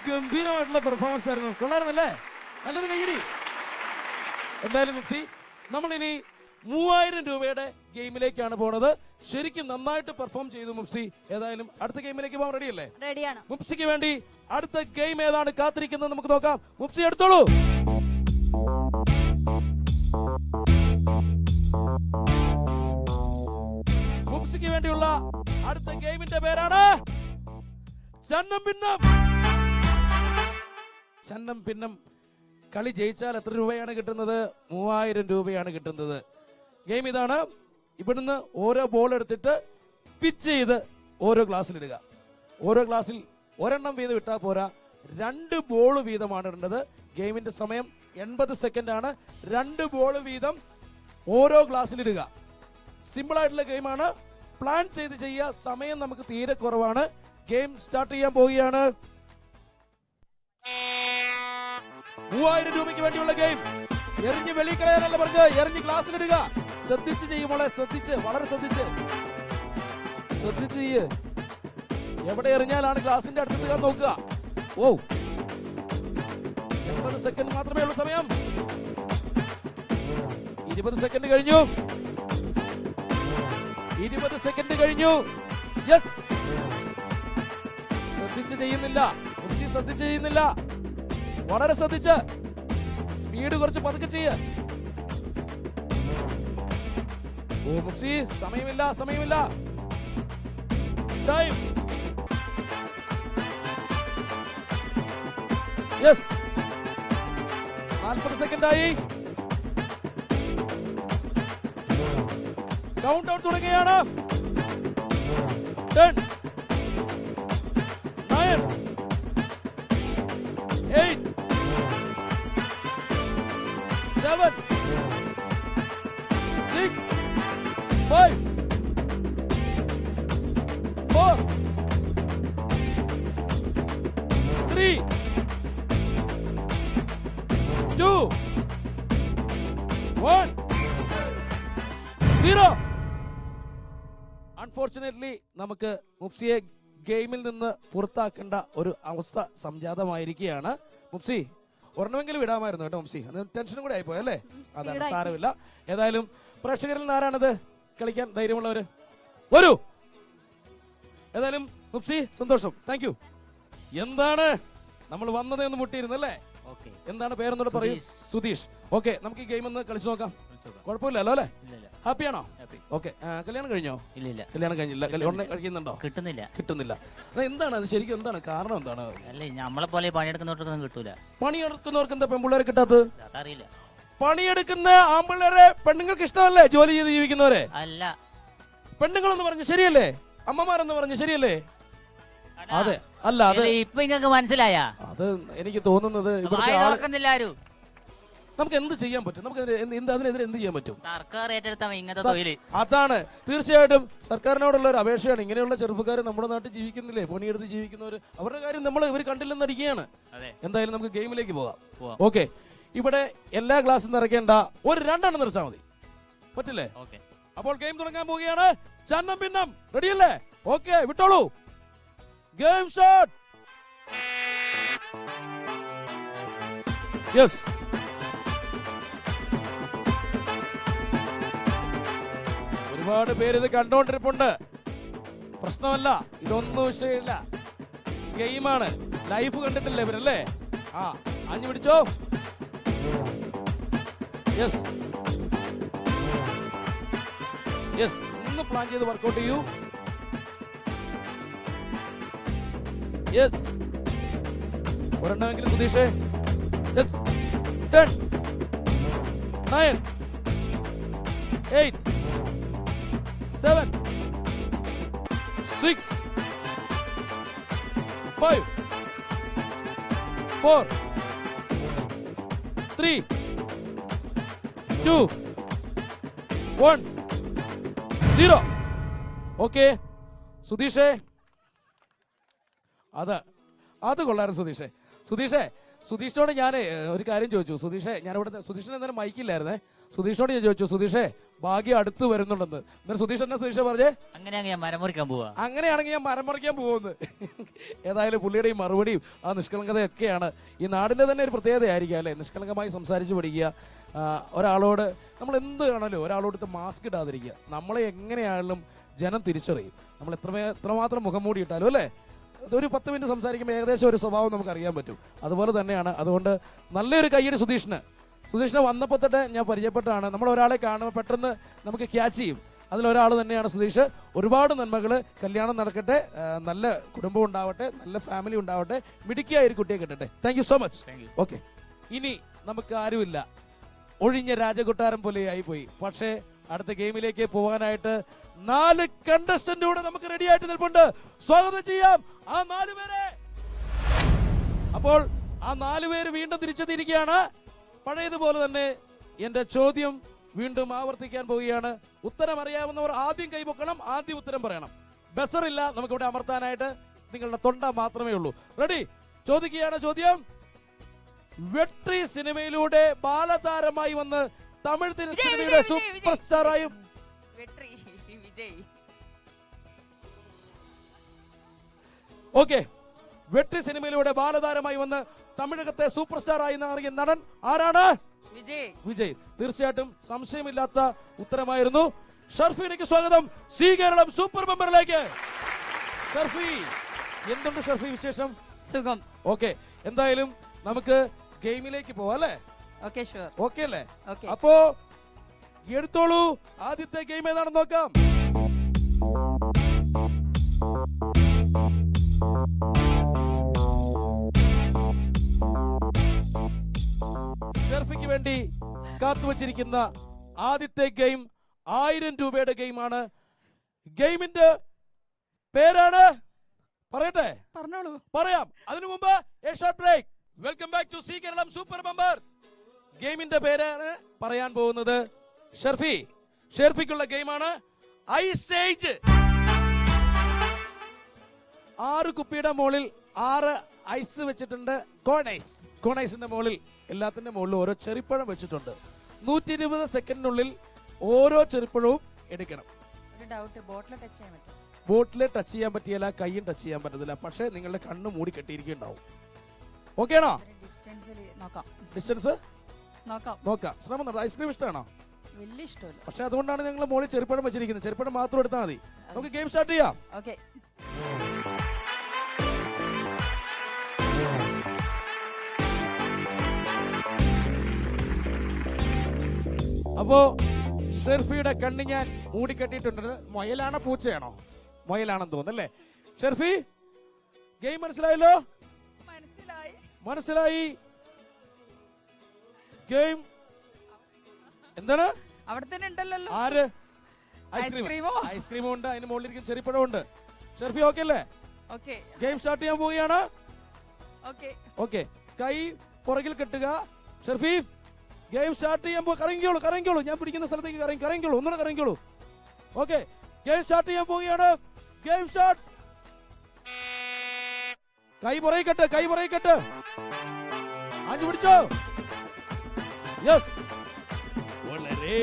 ഗംഭീരമായിട്ടുള്ള പെർഫോമൻസ് ആയിരുന്നു. കൊള്ളായിരുന്നല്ലേ? നല്ലൊരു കൈയടി. എന്തായാലും മുക്സി, നമ്മളിനി 3000 രൂപയുടെ ഗെയിമിലേക്കാണ് പോണത്. ശരിക്കും നന്നായിട്ട് പെർഫോം ചെയ്തു മുപ്സി. ഏതായാലും അടുത്ത ഗെയിമിലേക്ക് പോകാൻ റെഡിയല്ലേ? റെഡിയാണ്. മുപ്സിക്ക് വേണ്ടി അടുത്ത ഗെയിം ഏതാണ് കാത്തിരിക്കുന്നത് നമുക്ക് നോക്കാം. മുപ്സി എടുത്തോളൂ. മുപ്സിക്ക് വേണ്ടിയുള്ള അടുത്ത ഗെയിമിന്റെ പേരാണ് ചന്നം ഭിന്നം. ചന്നം ഭിന്നം. കളി ജയിച്ചാൽ എത്ര രൂപയാണ് കിട്ടുന്നത്? 3000 രൂപയാണ് കിട്ടുന്നത്. ഗെയിം ഇതാണ്. ഇവിടുന്ന് ഓരോ ബോൾ എടുത്തിട്ട് പിച്ച് ചെയ്ത് ഓരോ ഗ്ലാസ്സിലിടുക. ഓരോ ഗ്ലാസ്സിൽ ഒരെണ്ണം വീതം ഇട്ടാൽ പോരാ, 2 ബോൾ വീതമാണ് ഇടേണ്ടത്. ഗെയിമിന്റെ സമയം 80 സെക്കൻഡ് ആണ്. 2 ബോൾ വീതം ഓരോ ഗ്ലാസ്സിലിടുക. സിമ്പിൾ ആയിട്ടുള്ള ഗെയിമാണ്. പ്ലാൻ ചെയ്ത് ചെയ്യുക. സമയം നമുക്ക് തീരെ കുറവാണ്. ഗെയിം സ്റ്റാർട്ട് ചെയ്യാൻ പോവുകയാണ്. 3000 രൂപയ്ക്ക് വേണ്ടിയുള്ള ഗെയിം. എറിഞ്ഞ് വെളിയിൽ കളയാനല്ല പറഞ്ഞത്, എറിഞ്ഞ് ഗ്ലാസ്സിലിടുക. ശ്രദ്ധിച്ച് ചെയ്യുമ്പോളെ, ശ്രദ്ധിച്ച്, വളരെ ശ്രദ്ധിച്ച് ചെയ്യ്. എവിടെ എറിഞ്ഞാലാണ് ഗ്ലാസിന്റെ അടുത്ത് നോക്കുക. ഓ, 80 സെക്കൻഡ് മാത്രമേ ഉള്ളൂ സമയം. 20 സെക്കൻഡ് കഴിഞ്ഞു. 20 സെക്കൻഡ് കഴിഞ്ഞു. യെസ്, ശ്രദ്ധിച്ച് ചെയ്യുന്നില്ല. മുപ്സി ശ്രദ്ധിച്ച് ചെയ്യുന്നില്ല. വളരെ ശ്രദ്ധിച്ച്, സ്പീഡ് കുറച്ച് പതുക്കെ ചെയ്യ. ഓ മുപ്സി, സമയമില്ല, സമയമില്ല. ടൈം. യെസ്, 40 സെക്കൻഡ് ആയി. കൗണ്ട് ഔട്ട് തുടങ്ങുകയാണ്. 10, 9, 8, 7, 6, 5, 4, 3, 2, 1, 0. അൺഫോർച്ചുനേറ്റ്ലി നമുക്ക് മുപ്സിയെ ഗെയിമിൽ നിന്ന് പുറത്താക്കേണ്ട ഒരു അവസ്ഥ സംജാതമായിരിക്കുകയാണ്. മുപ്സി, ഒരെണ്ണമെങ്കിലും വിടാമായിരുന്നു കേട്ടോ മുപ്സി. അത് ടെൻഷനും കൂടെ ആയിപ്പോയി അല്ലേ? അതാണ്, സാരമില്ല. ഏതായാലും പ്രേക്ഷകരിൽ നിന്ന് ആരാണത് കളിക്കാൻ ധൈര്യമുള്ളവര്? വരൂ. ഏതായാലും മുപ്സി, സന്തോഷം, താങ്ക് യു. എന്താണ് നമ്മൾ വന്നത് എന്ന് മുട്ടിയിരുന്നല്ലേ? ഓക്കെ. എന്താണ് പേരെന്നോട് പറയൂ. സുധീഷ്. ഓക്കെ, നമുക്ക് ഈ ഗെയിം ഒന്ന് കളിച്ചു നോക്കാം. കുഴപ്പമില്ലല്ലോ അല്ലേ? ഹാപ്പിയാണോ? ഓക്കെ. കല്യാണം കഴിഞ്ഞോ? ഇല്ല. കല്യാണം കഴിഞ്ഞില്ല. കഴിക്കുന്നുണ്ടോ? കിട്ടുന്നില്ല. എന്താണ് അത്? ശരിക്കും എന്താണ് കാരണം? എന്താണ്? അല്ലേ, നമ്മളെ പോലെ പണിയെടുക്കുന്നവർക്കൊന്നും കിട്ടൂല. പണിയെടുക്കുന്നവർക്ക് എന്താ പെൺപിള്ളേരെ കിട്ടാത്തത്? അതറിയില്ല. പണിയെടുക്കുന്ന ആൺപിള്ളേരെ പെണ്ണുങ്ങൾക്ക് ഇഷ്ടമല്ലേ? ജോലി ചെയ്ത് ജീവിക്കുന്നവരെ അല്ല. പെണ്ണുങ്ങളെന്ന് പറഞ്ഞു ശരിയല്ലേ? അമ്മമാരെന്ന് പറഞ്ഞു ശരിയല്ലേ? അതെ, അല്ല, അത് ഇപ്പൊ നിങ്ങൾക്ക് മനസ്സിലായ? അത് എനിക്ക് തോന്നുന്നത് നമുക്ക് എന്ത് ചെയ്യാൻ പറ്റും? നമുക്ക് അതിനെതിരെ എന്ത് ചെയ്യാൻ പറ്റും? സർക്കാർ ഏറ്റെടുത്ത ഇങ്ങനത്തെ തൊഴില് അതാണ്. തീർച്ചയായിട്ടും സർക്കാരിനോടുള്ള ഒരു അപേക്ഷയാണ്. ഇങ്ങനെയുള്ള ചെറുപ്പക്കാർ നമ്മുടെ നാട്ടിൽ ജീവിക്കുന്നില്ലേ, പണിയെടുത്ത് ജീവിക്കുന്നവർ, അവരുടെ കാര്യം ഇവർ കണ്ടില്ലെന്നടിക്കുകയാണ്. എന്തായാലും നമുക്ക് ഗെയിമിലേക്ക് പോകാം. ഓക്കെ, ഇവിടെ എല്ലാ ഗ്ലാസും നിറയ്ക്കേണ്ട, ഒരു 2 എണ്ണം നിറച്ചാൽ മതി. പറ്റില്ലേ? അപ്പോൾ ഗെയിം തുടങ്ങാൻ പോവുകയാണ്. ചന്നം ഭിന്നം. റെഡിയല്ലേ? ഓക്കെ, വിട്ടോളൂ. Game start. യെസ്, ഒരുപാട് പേര് ഇത് കണ്ടോണ്ടിരിപ്പുണ്ട്. പ്രശ്നമല്ല, ഇതൊന്നും വിഷയമില്ല. ഗെയിമാണ്. ലൈഫ് കണ്ടിട്ടില്ലേ ഇവരല്ലേ? അഞ്ഞു പിടിച്ചോ. യെസ്, ഒന്ന് പ്ലാൻ ചെയ്ത് വർക്കൗട്ട് ചെയ്യൂ. യെസ്, ഒരെണ്ണമെങ്കിലും സുധീഷേ. യെസ്, 10, 9, 8, 7, 6, 5, 4, 3, 2, 1, 0. ഓക്കെ സുധീഷേ, അത് കൊള്ളായിരുന്നു സുധീഷിനോട് ഞാൻ ഒരു കാര്യം ചോദിച്ചു. സുധീഷിനെ നേരം മൈക്കില്ലായിരുന്നേ. സുധീഷിനോട് ഞാൻ ചോദിച്ചു, സുധീഷേ ഭാഗ്യം അടുത്ത് വരുന്നുണ്ടെന്ന്. എന്നിട്ട് സുധീഷ് എന്നാ സുധീഷ പറഞ്ഞേ? അങ്ങനെയാണെങ്കിൽ ഞാൻ മരം മുറിക്കാൻ പോവാ. അങ്ങനെയാണെങ്കിൽ ഞാൻ മരം മുറിക്കാൻ പോകുന്നത്. ഏതായാലും പുള്ളിയുടെ ഈ മറുപടിയും ആ നിഷ്കളങ്കതയൊക്കെയാണ് ഈ നാടിൻ്റെ തന്നെ ഒരു പ്രത്യേകതയായിരിക്കും അല്ലേ? നിഷ്കളങ്കമായി സംസാരിച്ച് പഠിക്കുക. ഒരാളോട് നമ്മൾ എന്ത് കാണാലും ഒരാളോട് മാസ്ക് ഇടാതിരിക്കുക. നമ്മളെ എങ്ങനെയാണെങ്കിലും ജനം തിരിച്ചറിയും. നമ്മൾ എത്രമാത്രം മുഖം മൂടി ഇട്ടാലും അല്ലേ? ഒരു 10 മിനിറ്റ് സംസാരിക്കുമ്പോൾ ഏകദേശം ഒരു സ്വഭാവം നമുക്ക് അറിയാൻ പറ്റും. അതുപോലെ തന്നെയാണ്. അതുകൊണ്ട് നല്ലൊരു കയ്യടി സുധീഷിനെ വന്നപ്പോൾ തൊട്ട് ഞാൻ പരിചയപ്പെട്ടാണ്. നമ്മൾ ഒരാളെ കാണുമ്പോൾ പെട്ടെന്ന് നമുക്ക് ക്യാച്ച് ചെയ്യും. അതിലൊരാൾ തന്നെയാണ് സുധീഷ്. ഒരുപാട് നന്മകൾ, കല്യാണം നടക്കട്ടെ, നല്ല കുടുംബം ഉണ്ടാവട്ടെ, നല്ല ഫാമിലി ഉണ്ടാവട്ടെ, മിടുക്കിയായ ഒരു കുട്ടിയെ കിട്ടട്ടെ. Thank you so much. Okay, ഇനി നമുക്ക് ആരുമില്ല, ഒഴിഞ്ഞ രാജകൊട്ടാരം പോലെ ആയിപ്പോയി. പക്ഷേ അടുത്ത ഗെയിമിലേക്ക് പോകാനായിട്ട് 4 കണ്ടസ്റ്റന്റ് കൂടെ നമുക്ക് റെഡി ആയിട്ട് നിൽപ്പുണ്ട്. സ്വാഗതം ചെയ്യാം ആ 4 പേരെ. അപ്പോൾ ആ 4 പേര് വീണ്ടും തിരിച്ചെത്തിയിരിക്കുകയാണ്. പഴയതുപോലെ തന്നെ എന്റെ ചോദ്യം വീണ്ടും ആവർത്തിക്കാൻ പോവുകയാണ്. ഉത്തരം അറിയാവുന്നവർ ആദ്യം കൈപൊക്കണം, ആദ്യം ഉത്തരം പറയണം. ബസറില്ല നമുക്കിവിടെ അമർത്താനായിട്ട്, നിങ്ങളുടെ തൊണ്ട മാത്രമേ ഉള്ളൂ. റെഡി? ചോദിക്കുകയാണ് ചോദ്യം. വെട്രി സിനിമയിലൂടെ ബാലതാരമായി വന്ന് തമിഴ് സിനിമയുടെ സൂപ്പർ സ്റ്റാറായും ഓക്കെ വെട്രി സിനിമയിലൂടെ ബാലതാരമായി വന്ന് തമിഴകത്തെ സൂപ്പർ സ്റ്റാർ ആയി മാറിയ നടൻ ആരാണ്? വിജയ്. തീർച്ചയായിട്ടും സംശയമില്ലാത്ത ഉത്തരമായിരുന്നു. ഷർഫിലേക്ക് സ്വാഗതം സി കേരളം സൂപ്പർ മെമ്പറിലേക്ക്. ഷർഫി, എന്തുണ്ട് ഷർഫി വിശേഷം? സുഖം. ഓക്കെ, എന്തായാലും നമുക്ക് ഗെയിമിലേക്ക് പോവാം അല്ലേ? Okay, sure. ഓക്കെ അല്ലേ? അപ്പോ എടുത്തോളൂ, ആദ്യത്തെ ഗെയിം ഏതാണെന്ന് നോക്കാം. ഷെർഫിക്ക് വേണ്ടി കാത്തുവച്ചിരിക്കുന്ന ആദ്യത്തെ ഗെയിം 1000 രൂപയുടെ ഗെയിമാണ്. ഗെയിമിന്റെ പേരാണ്, പറയട്ടെ? പറഞ്ഞോളൂ. പറയാം. അതിനു മുമ്പ് a short break. Welcome back to C Keralam super bumper. ഗെയിമിന്റെ പേരാണ് പറയാൻ പോകുന്നത്. ഷെർഫിക്കുള്ള ഗെയിമാണ് ഐസ് ഏജ്. 6 കുപ്പിയുടെ മുകളിൽ 6 ഐസ് വെച്ചിട്ടുണ്ട്. കോണൈസിന്റെ മുകളിൽ എല്ലാത്തിന്റെ മുകളിൽ ഓരോ ചെറിപ്പഴം വെച്ചിട്ടുണ്ട്. 120 സെക്കൻഡിനുള്ളിൽ ഓരോ ചെറിപ്പഴവും എടുക്കണം. ഒരു ഡൗട്ട്, ബോട്ടിൽ ടച്ച് ചെയ്യാൻ പറ്റും? ബോട്ടിൽ ടച്ച് ചെയ്യാൻ പറ്റിയല്ല, കയ്യും ടച്ച് ചെയ്യാൻ പറ്റത്തില്ല. പക്ഷേ നിങ്ങളുടെ കണ്ണ് മൂടി കെട്ടിയിരിക്കുന്നുണ്ടാവും. ഓക്കെ ആണോ? ഡിസ്റ്റൻസ് നോക്കാം. ശ്രമം നടത്താം. ഐസ്ക്രീം ഇഷ്ടമാണോ? വലിയ ഇഷ്ടമല്ല. പക്ഷെ അതുകൊണ്ടാണ് ഞങ്ങൾ മുകളിൽ ചെറുപ്പഴം വെച്ചിരിക്കുന്നത്. ചെറുപ്പഴം മാത്രം എടുത്താൽ മതി. നമുക്ക് ഗെയിം സ്റ്റാർട്ട് ചെയ്യാം. ഓക്കെ. അപ്പോ ഷെർഫിയുടെ കണ്ണ് ഞാൻ മൂടിക്കെട്ടിയിട്ടുണ്ട്. മൊയലാണോ പൂച്ചയാണോ? മൊയലാണെന്ന് തോന്നുന്നല്ലേ? ഷെർഫി, ഗെയിം മനസ്സിലായല്ലോ? മനസ്സിലായി. ഗെയിം എന്താണ്? അവിടെ തന്നെ ഉണ്ടല്ലോ. ആര്? ഐസ്ക്രീമോ ഉണ്ട്, അതിന് മുകളിലിരിക്കും ചെറിപ്പഴം ഉണ്ട്. ഷെർഫി ഓക്കെ അല്ലേ? ഗെയിം സ്റ്റാർട്ട് ചെയ്യാൻ പോവുകയാണ്. ഓക്കെ, കൈ പുറകിൽ കെട്ടുക. ഷെർഫി, ഗെയിം സ്റ്റാർട്ട് ചെയ്യാൻ കറങ്ങിക്കോളൂ. ഞാൻ പിടിക്കുന്ന സ്ഥലത്തേക്ക് കറങ്ങിക്കോളൂ. ഒന്നുകൂടെ കറങ്ങിക്കോളൂ. ഓക്കെ, ഗെയിം സ്റ്റാർട്ട് ചെയ്യാൻ പോവുകയാണ്. Game start. കൈ പുറകെ കെട്ട്. ആഞ്ഞു പിടിച്ചോ. യെസ്. വളരെ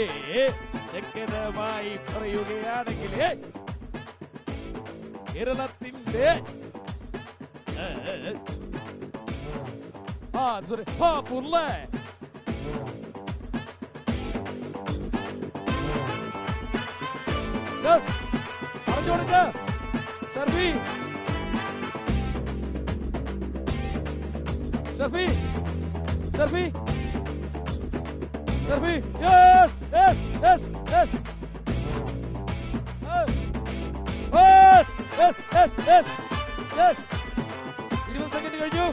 വ്യക്തമായി പറയുകയാണെങ്കിൽ കേരളത്തിന്റെ പുള്ളേ പറഞ്ഞു കൊടുക്ക. ഷർഫി, യെസ്. 20 സെക്കൻഡ് കഴിഞ്ഞു.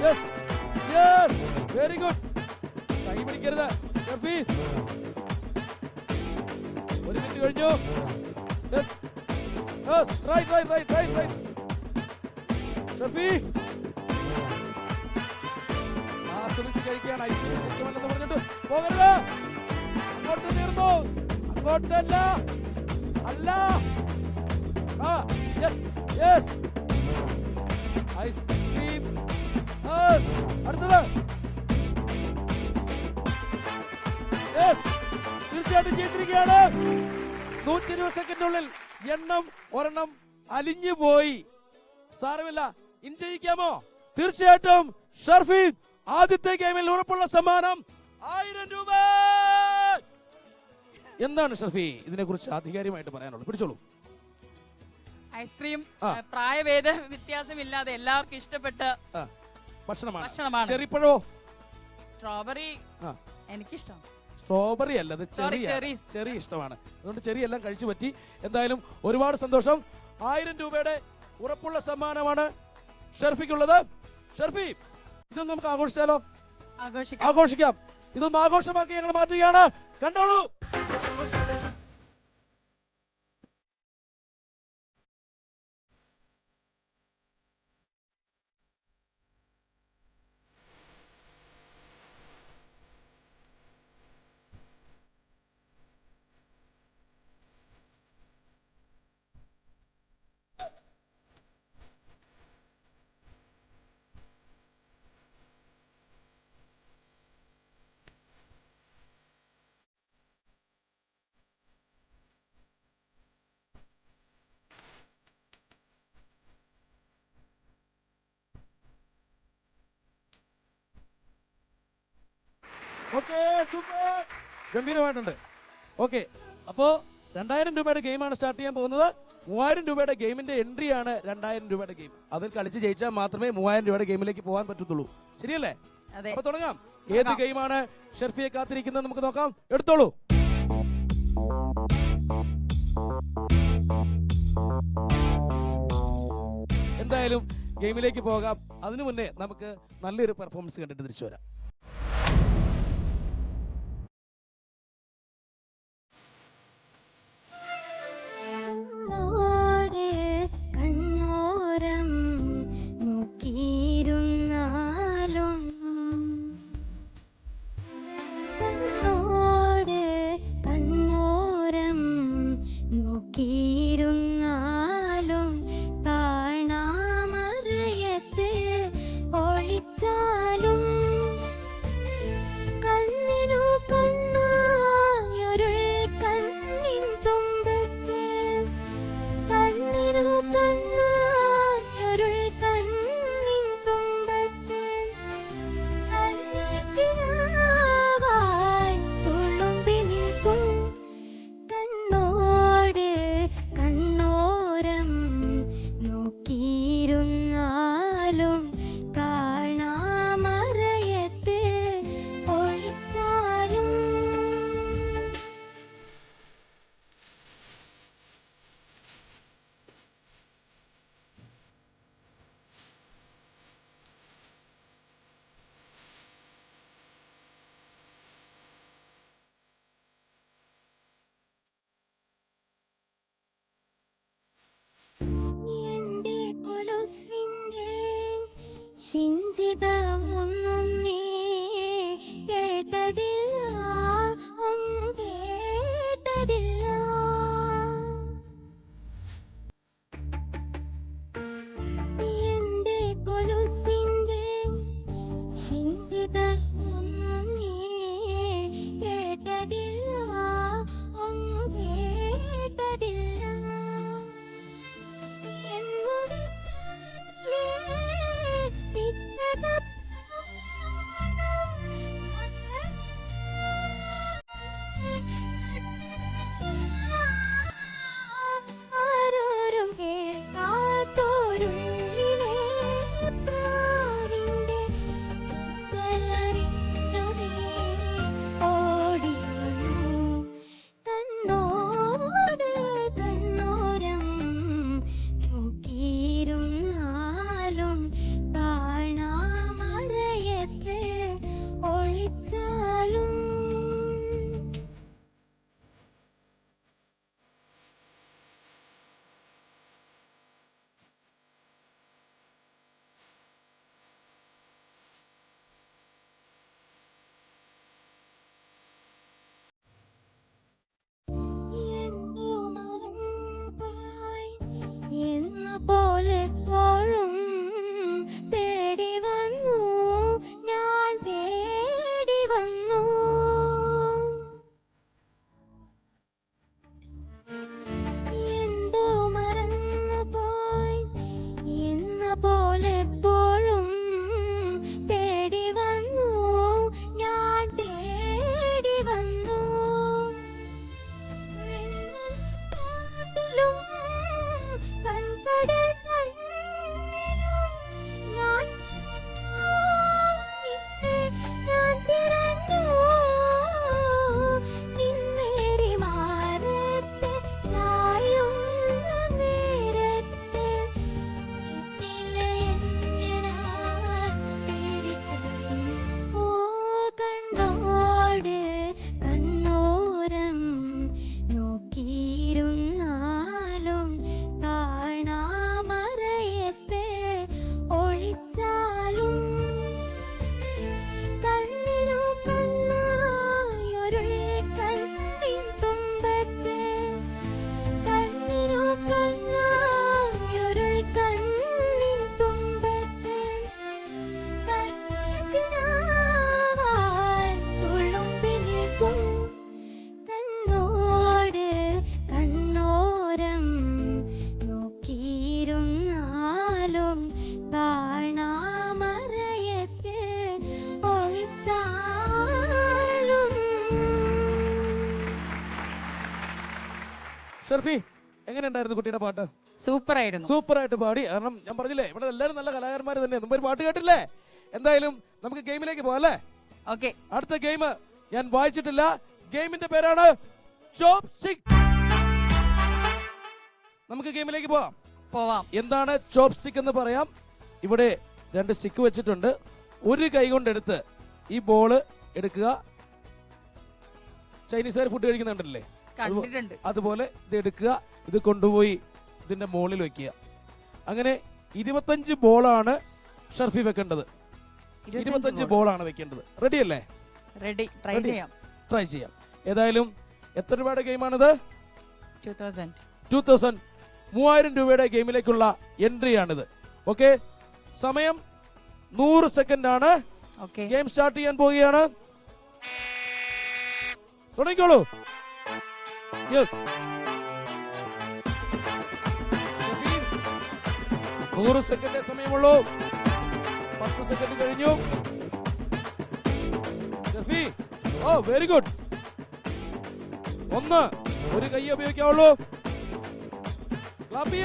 Yes, very good. കൈ പിടിക്കരുത് ഷർഫി. 1 മിനിറ്റ് കഴിഞ്ഞു. റൈറ്റ്. ഷർഫി ആസ്വദിച്ച് കഴിക്കുകയാണ്. ഐസ്ക്രീം ഇഷ്ടമല്ലെന്ന് പറഞ്ഞിട്ട് പോകരുത്. അങ്ങോട്ട് തീർന്നു. അങ്ങോട്ടല്ല. യെസ്. ഐസ്ക്രീം. അടുത്തത്. യെസ്. തീർച്ചയായിട്ടും ജയിച്ചിരിക്കുകയാണ്. 120 സെക്കൻഡിനുള്ളിൽ ഒരെണ്ണം അലിഞ്ഞു പോയി. സാരമില്ല, ഇനി ജയിക്കാമോ? തീർച്ചയായിട്ടും ഷർഫി ആദ്യത്തെ ഗെയിമിൽ ഉറപ്പുള്ള സമ്മാനം 1000 രൂപ. എന്താണ് ഷർഫി ഇതിനെ കുറിച്ച് ആധികാരികമായിട്ട് പറയാനുള്ളത്? പിടിച്ചോളൂ. ഐസ്ക്രീം പ്രായഭേദ വ്യത്യാസമില്ലാതെ എല്ലാവർക്കും ഇഷ്ടപ്പെട്ട ഭക്ഷണമാണ്. ചെറിപ്പഴോ? സ്ട്രോബെറി എനിക്കിഷ്ടം. സ്ട്രോബെറി അല്ല, അത് ചെറി ഇഷ്ടമാണ്. അതുകൊണ്ട് ചെറി എല്ലാം കഴിച്ചു പറ്റി. എന്തായാലും ഒരുപാട് സന്തോഷം. 1000 രൂപയുടെ ഉറപ്പുള്ള സമ്മാനമാണ് ഷർഫിക്കുള്ളത്. ഷർഫി, ഇതൊന്നും നമുക്ക് ആഘോഷിച്ചാലോ? ആഘോഷിക്കാം. ഇതൊന്നും ആഘോഷമാക്കി ഞങ്ങൾ മാറ്റുകയാണ്. കണ്ടോളൂ. Okay, super, ഗംഭീരമായിട്ടുണ്ട്. ഓക്കെ, അപ്പോ 2000 രൂപയുടെ ഗെയിമാണ് സ്റ്റാർട്ട് ചെയ്യാൻ പോകുന്നത്. 3000 രൂപയുടെ ഗെയിമിന്റെ എൻട്രി ആണ് 2000 രൂപയുടെ ഗെയിം. അതിൽ കളിച്ച് ജയിച്ചാൽ മാത്രമേ 3000 രൂപയുടെ ഗെയിമിലേക്ക് പോകാൻ പറ്റത്തുള്ളൂ. ശരിയല്ലേ? അപ്പൊ തുടങ്ങാം. ഏത് ഗെയിമാണ് ഷർഫിയെ കാത്തിരിക്കുന്നത് നമുക്ക് നോക്കാം. എടുത്തോളൂ. എന്തായാലും ഗെയിമിലേക്ക് പോകാം. അതിനു മുന്നേ നമുക്ക് നല്ലൊരു പെർഫോമൻസ് കണ്ടിട്ട് തിരിച്ചു വരാം. ചിന്തിതമൊന്നും നീ കേട്ടതില്ല, ഒന്നും കേട്ടതില്ല. എന്റെ കൊലുസിന്റെ ചിന്തിതമൊന്നും നീ കേട്ടതില്ല, ഒന്നും കേട്ടതില്ല. എന്നോട് ഷർഫി എങ്ങനെയുണ്ടായിരുന്നു കുട്ടിയുടെ പാട്ട്? സൂപ്പർ ആയിരുന്നു. സൂപ്പർ ആയിട്ട് പാടി. കാരണം ഞാൻ പറഞ്ഞില്ലേ ഇവിടെ എല്ലാവരും നല്ല കലാകാരന്മാർ തന്നെ. മുമ്പ് ഒരു പാട്ട് കേട്ടില്ലേ? എന്തായാലും നമുക്ക് ഗെയിമിലേക്ക് പോകാം അല്ലേ? ഓക്കെ. അടുത്ത ഗെയിം ഞാൻ വായിച്ചിട്ടില്ല. ഗെയിമിന്റെ പേരാണ് ചോപ്പ് സ്റ്റിക്ക്. നമുക്ക് ഗെയിമിലേക്ക് പോവാം. എന്താണ് ചോപ്പ് സ്റ്റിക്ക് എന്ന് പറയാം. ഇവിടെ 2 സ്റ്റിക്ക് വെച്ചിട്ടുണ്ട്. ഒരു കൈ കൊണ്ടെടുത്ത് ഈ ബോള് എടുക്കുക. ചൈനീസുകാർ ഫുഡ് കഴിക്കുന്നുണ്ടല്ലേ, അതുപോലെ ഇത് എടുക്കുക. ഇത് കൊണ്ടുപോയി ഇതിന്റെ മുകളിൽ വെക്കുക. അങ്ങനെ 25 ബോളാണ് ഷർഫി വെക്കേണ്ടത്. 25 ബോളാണ് വെക്കേണ്ടത്. റെഡി അല്ലേ? റെഡി. ട്രൈ ചെയ്യാം. ഏതായാലും എത്ര രൂപയുടെ ഗെയിമാണിത്? 2000 3000 രൂപയുടെ ഗെയിമിലേക്കുള്ള എൻട്രി ആണിത്. ഓക്കെ, സമയം 100 സെക്കൻഡ് ആണ്. ഗെയിം സ്റ്റാർട്ട് ചെയ്യാൻ പോവുകയാണ്. തുടങ്ങിക്കോളൂ. യെസ്, 100 സെക്കൻഡേ സമയമുള്ളൂ. 10 സെക്കൻഡ് കഴിഞ്ഞു. ഓ വെരി ഗുഡ്. 1 ഒരു കൈ ഉപയോഗിക്കാവുള്ളൂ. 20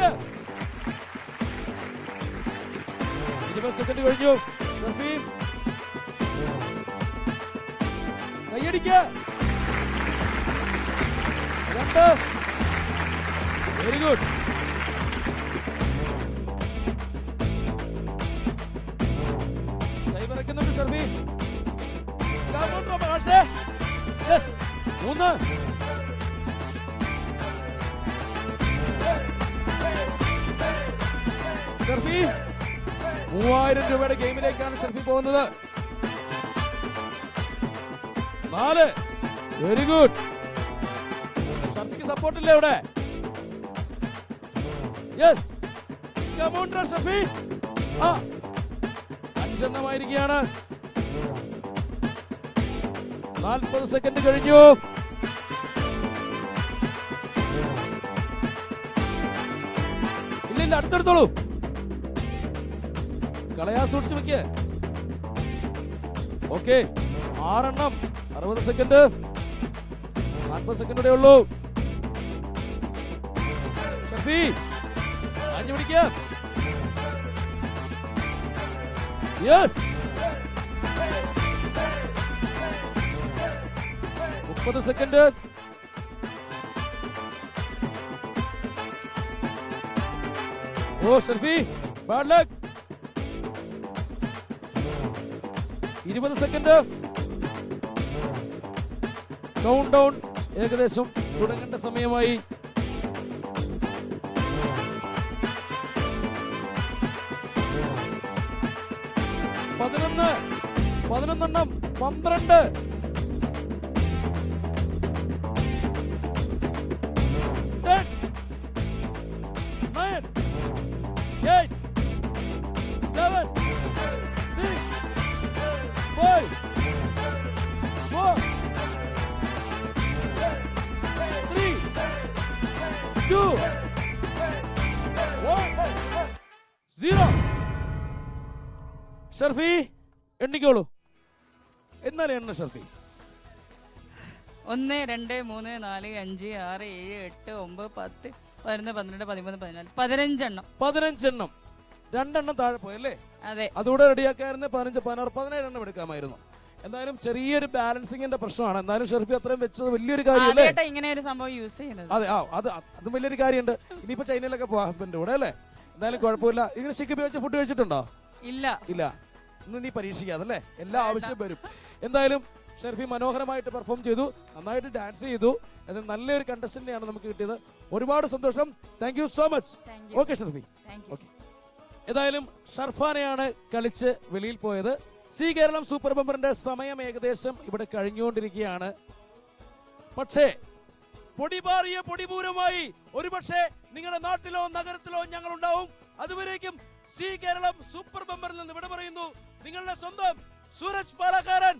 സെക്കൻഡ് കഴിഞ്ഞു. കൈയടിക്ക. 2 വെരി ഗുഡ്. കൈ വിറയ്ക്കുന്നുണ്ട് ഷർഫി. 3 ഷർഫി 3000 രൂപയുടെ ഗെയിമിലേക്കാണ് ഷർഫി പോകുന്നത്. 4 വെരി ഗുഡ്. ഷർഫിക്ക് സപ്പോർട്ടില്ലേ ഇവിടെ? യെസ്, ഷർഫി. 5 എണ്ണമായിരിക്കുകയാണ്. 40 സെക്കൻഡ് കഴിഞ്ഞു. ഇല്ല, അടുത്തെടുത്തോളൂ. കളയാ സൂക്ഷിച്ച് വെക്ക്. ഓക്കെ, 6 എണ്ണം. 60 സെക്കൻഡ്. 40 സെക്കൻഡ് ഉള്ളൂ. ഷർഫി അഞ്ഞു പിടിക്ക. Yes, 30 second. Oh Sharfi, bad luck. 20 second. Countdown ഏകദേശം തുടങ്ങേണ്ട സമയമായി. 11 എണ്ണം. 12 10 9 8 7 6 5 4 3 2 1 0. ഷർഫി എണ്ണിക്കോളൂ. എന്നാലും എണ്ണ ഷർഫി. 1 2 3 4 5 6 7 8 9 10 11 12 13 14 15 എണ്ണം. 15 എണ്ണം. 2 എണ്ണം താഴെ പോയല്ലേ? അതെ. അതുകൂടെ റെഡിയാക്കായിരുന്നു. 15 16 17 എണ്ണം എടുക്കാമായിരുന്നു. എന്തായാലും ചെറിയൊരു ബാലൻസിംഗിന്റെ പ്രശ്നമാണ്. എന്തായാലും ഷർഫി അത്രയും വെച്ചത് വലിയൊരു കാര്യമല്ലേ? ഇങ്ങനെ ഒരു സംഭവം യൂസ് ചെയ്യുന്നത്. അതെ, അതും വലിയൊരു കാര്യമുണ്ട്. ഇനിയിപ്പോ ചൈനയിലൊക്കെ പോവാ ഹസ്ബൻഡ് കൂടെ അല്ലേ? എന്തായാലും കുഴപ്പമില്ല. ഇങ്ങനെ സ്റ്റിക്ക് ഉപയോഗിച്ച് ഫുഡ് കഴിച്ചിട്ടുണ്ടോ? ഇല്ല. ഇന്ന് നീ പരീക്ഷിക്കാതല്ലേ? എല്ലാ ആവശ്യം വരും. എന്തായാലും ഷർഫി മനോഹരമായിട്ട് പെർഫോം ചെയ്തു. നന്നായിട്ട് ഡാൻസ് ചെയ്തു. അത് നല്ലൊരു കണ്ടസ്റ്റന്റിനെയാണ് നമുക്ക് കിട്ടിയത്. ഒരുപാട് സന്തോഷം. Thank you so much. Okay Sharfi. Okay, ഏതായാലും ഷർഫാനെയാണ് കളിച്ച് വെളിയിൽ പോയത്. സി കേരളം സൂപ്പർ ബമ്പറിന്റെ സമയം ഏകദേശം ഇവിടെ കഴിഞ്ഞുകൊണ്ടിരിക്കുകയാണ്. പക്ഷേ പൊടിപാറിയ പൊടിപൂരമായി ഒരുപക്ഷെ നിങ്ങളുടെ നാട്ടിലോ നഗരത്തിലോ ഞങ്ങൾ ഉണ്ടാവും. അതുവരേക്കും സി കേരളം സൂപ്പർ ബമ്പറിൽ നിന്ന് വിട പറയുന്നു. നിങ്ങളുടെ സ്വന്തം സൂരജ് പാലക്കാരൻ.